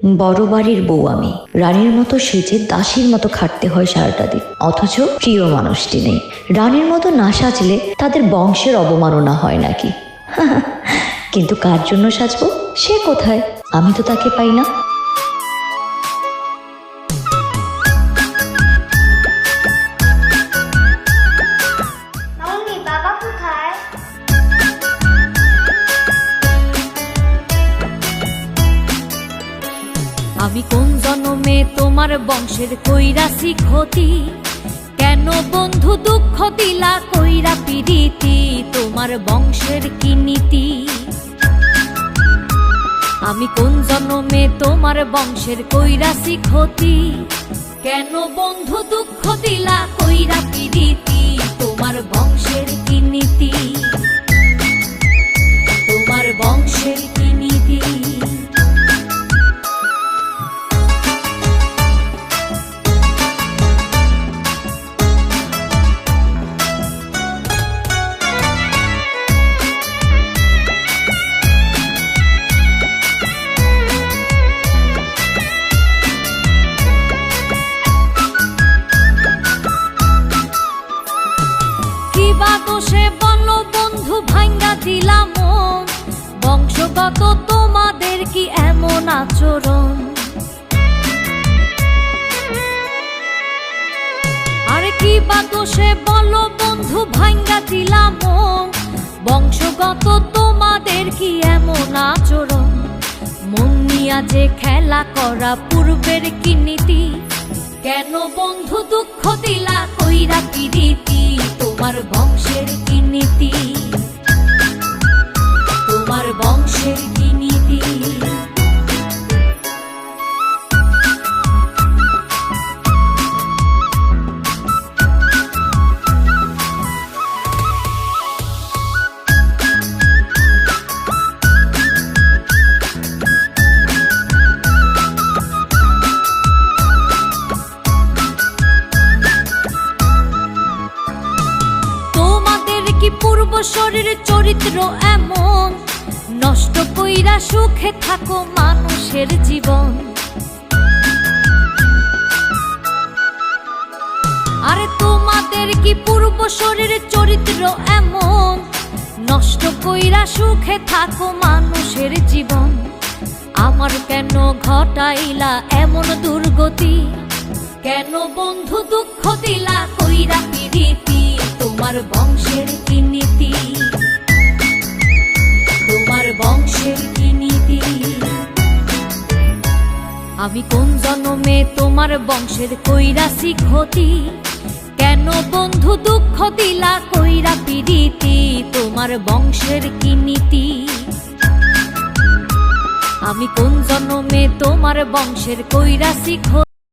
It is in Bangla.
বড় বাড়ির বউ আমি, রানীর মতো সেজে দাসীর মতো খাটতে হয় সারাটা দিন, অথচ প্রিয় মানুষটি নেই। রানীর মতো না সাজলে তাদের বংশের অবমাননা হয় নাকি? কিন্তু কার জন্য সাজবো সে কোথায়? আমি তো তাকে পাই না। আমি কোন জন্মে তোমার বংশের কইরাছি ক্ষতি, কেন বন্ধু দুঃখ দিলা কইরা পিরিতি, তোমার বংশের কি নীতি? আমি কোন জন্মে তোমার বংশের কইরাছি ক্ষতি, কেন বন্ধু দুঃখ দিলা কইরা পিরিতি, তোমার বংশের কি নীতি? তোমার বংশের কি নীতি? দোষে বলো বন্ধু ভাঙ্গা দিলাম মন, বংশগত তোমাদের কি এমন আচরণ? আরে কি বা দোষে বলো বন্ধু ভাঙ্গা দিলাম মন, বংশগত তোমাদের কি এমন আচরণ? মন নিয়া যে খেলা করা পূর্বের কি নীতি, কেন বন্ধু দুঃখ দিলা কইরা পিরিতি, তোমার বংশের কি নীতি? তোমার বংশের কি নীতি? পূর্বশরীর চরিত্র এমন, নষ্ট কইরা সুখে থাকো মানুষের জীবন। আরে তোমাদের কি পূর্বশরীর চরিত্র এমন, নষ্ট কইরা সুখে থাকো মানুষের জীবন। আমার কেন ঘটাইলা এমন দুর্গতি, কেন বন্ধু দুঃখ দিলা কইরা পিরিতি, তোমার বংশের কি নীতি? তোমার বংশের কি নীতি? আমি কোন জন্মে তোমার বংশের কইরাছি ক্ষতি, কেন বন্ধু দুঃখ দিলা কইরা পিরিতি, তোমার বংশের কি নীতি? আমি কোন জন্মে তোমার বংশের কইরাছি ক্ষতি।